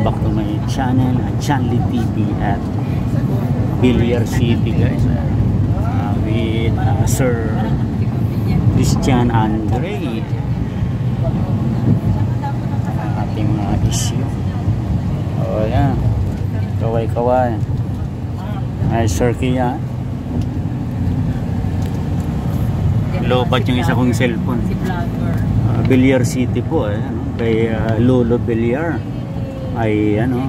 back to my channel, Chanly TV at Villar City, guys, with Sir Christian Andre. Ating issue. Oh, yan. Kaway-kaway. Ay, Sir Kia. Lobat yung isa kong cellphone. Villar City po, kay Lolo Villar. Ay ano,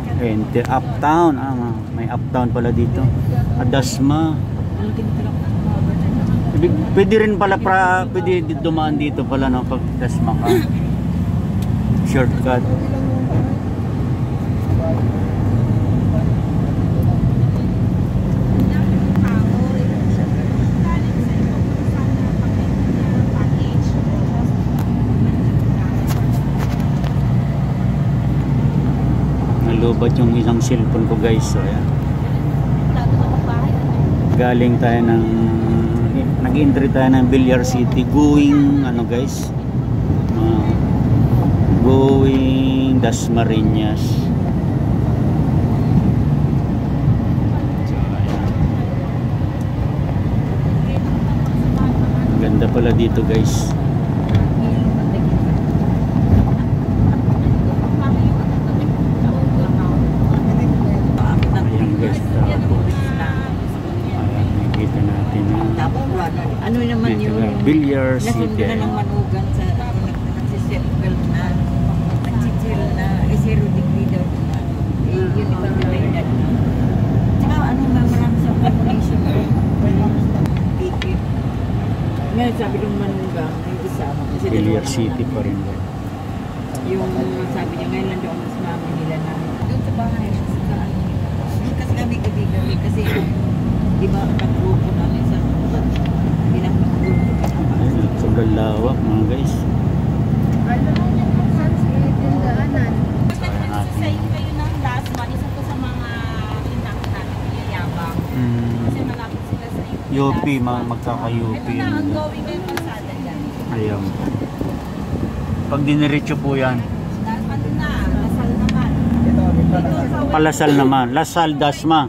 uptown, may uptown pala dito. Dasma. Pwede rin pala pwede dumaan dito pala, no, pag Dasma ka. Shortcut. Nalubat yung isang cellphone ko, guys. So, ayan. Galing tayo ng nag-entry tayo ng Villar City going guys, going Dasmariñas. So, ayan. Ganda pala dito, guys. Ano naman yung Villar City ng manugan sa nagsisettle na nagsisettle na 0 degree daw na yun ito nila edad. Tsaka marami sa population ticket. Ngayon sabi ng manugang yung isama Villar City pa rin, yung sabi niya ngayon lang daw mas mami nila na doon sa bahay kasi kami kasi di ba pag-grupo namin sa sobrang lawak, mga guys. Alam mo niya kung saan sila tindaanan. Sa inyo kayo ng last one, isa po sa mga tindahan natin pinayabang. Kasi malapit sila sa inyo. UP, magkaka-UP. Ito na ang going ngayon pasada yan. Ayan. Pag diniretso po yan. Ano na, Lasal naman. Palasal naman. Lasal, Dasma.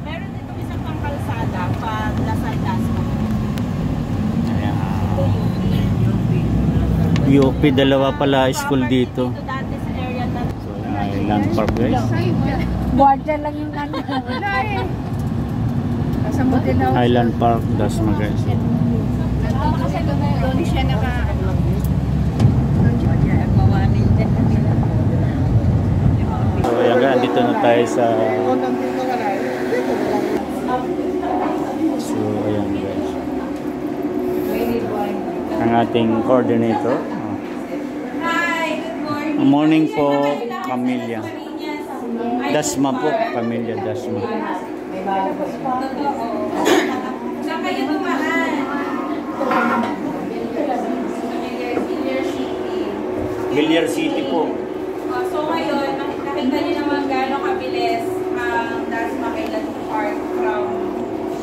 Meron dito isang pang kalsada pag Lasal, Dasma. UP, dalawa pala school dito. Dati sa area na So, Island Park, guys. Border lang yung kasamutin na. Island Park, Dasma, guys. Doon siya So, ayan nga, dito na tayo sa so, ayan, guys. Ang ating coordinator. Good morning po, Camilla. Dasma po, Camilla Dasma. Saan kayo dumaan? Villar City po. So ngayon, nakita niyo naman gano'ng kabilis ang Dasma Island Park from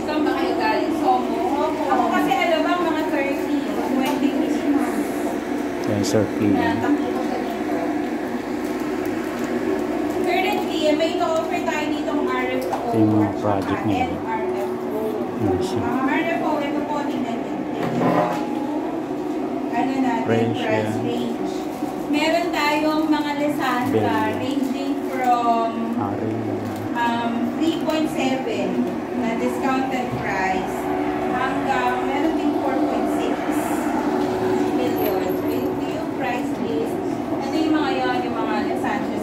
saan ba kayo galing? Somo? Ako kasi alam ang mga 30, 20 minutes. Yan, Sir P. Currently, may ito-offer tayo dito ng RFO. Ito yung mga project niya. RFO. Yes. Mga RFO, ito po, tingnan niyo. Ano natin, Range, price range. Meron tayong mga Lisandra ranging from 3.7 na discounted price hanggang meron din 4.6 million. Ito yung price list. Ito yung mga yan, yung mga Lisandra.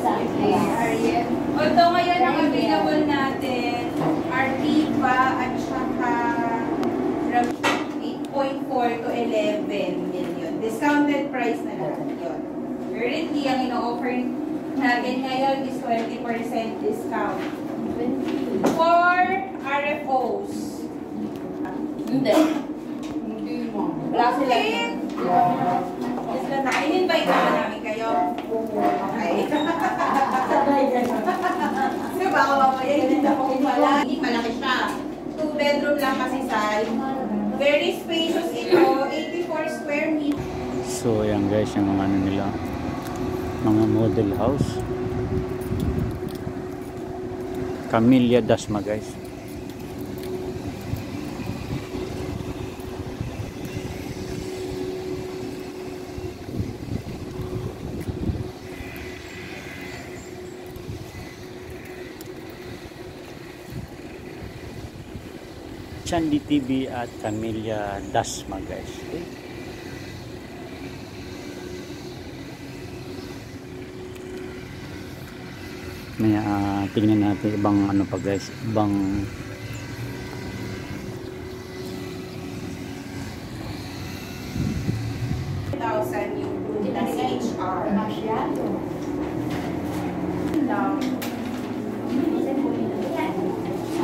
Although ngayon ang available natin Artiva at saka 8.4 to 11 million. Discounted price na lang yun. Currently, ang ino-offer natin ngayon is 20% discount. For RFOs. Hindi. Hindi mo. Wala sila. In-invite naman namin kayo. Okay. Kasi baka mamaya hindi na kung wala. Malaki siya. 2 bedroom lang kasi size. Very spacious ito. 84 square meters. So, ayan guys, yung mga ano nila, mga model house. Camellia Dasma guys. Chandi TV at Camellia Dasma guys. Okay. May tingnan natin ibang ano pa guys, ibang yung CHR.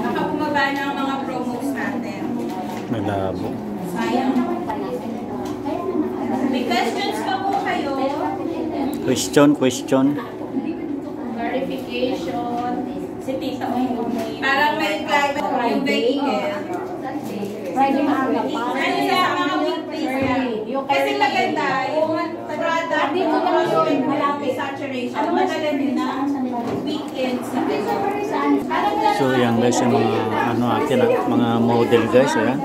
Nakabumaba na ang mga promos natin. malabo. Sayang. May questions pa po kayo? Question. Verification. Si Tita parang may yung vehicle. Friday maaga pa. Ano sa mga weekdays na? Kasi maganda yung product Dito lang yun, malapit. saturation. Maganda din na weekends na. So yan guys, yung mga ano atin, mga model guys, ayan.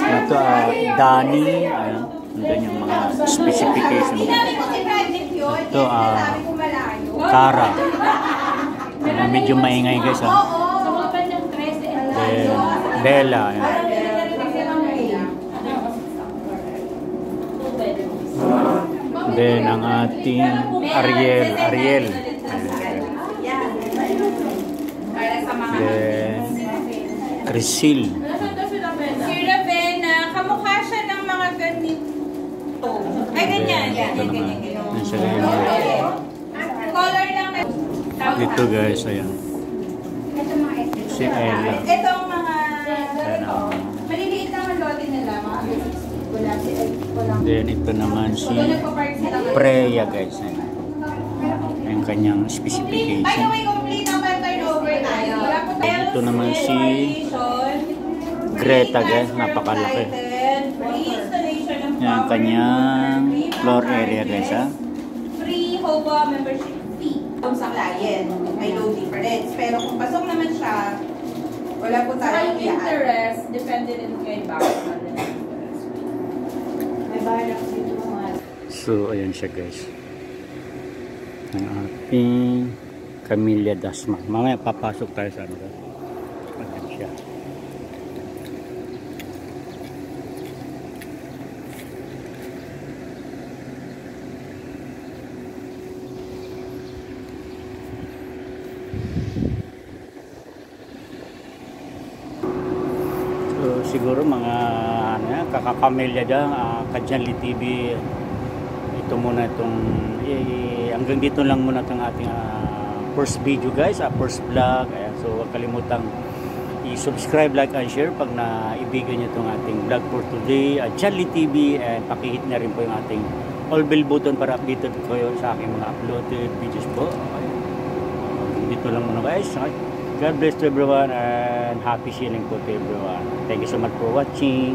Ito Dani, ayan. Andun yung mga specification. Ito Cara. Medyo maingay guys, ha. Then Bella, ayan. Then ang ating Ariel. Then Crisil. Si Ravenna, kamukha siya ng mga ganito. Ay, ganyan. Ito naman. Yan siya ganyan. Color lang na. Dito guys, ayan. Si Ella. Ito ang mga Ayan, maliliit na lote nila. Wala si then ito naman si Freya. Freya guys. Ayan. Yung kanyang By the specification. way, complete ang turnover tayo. Wala po tayo. Ito naman si Greta guys, napakalaki. Yan ang kanyang floor area guys, ha. Free HOBA membership fee. Sa client, may low difference. Pero kung pasok naman siya, wala po tayong Ang interest, depende din kay Bakit. May balak dito mga. So ayan siya guys. Ang ating Camellia Dasma. Mamaya papasok tayo sa ano. Ayan siya. So siguro mga ano yan, kaka-Camellia dyan, Kajanli TV. Ito muna itong hanggang dito lang muna itong ating first video guys, first vlog. Ayan, so huwag kalimutang i-subscribe, like, and share pag naibigan nyo itong ating vlog for today at Janli TV, and pakihit na rin po yung ating all bell button para updated kayo sa aking mga uploaded videos po. Okay. Dito lang muna guys. God bless to everyone and happy healing po to everyone. Thank you so much for watching.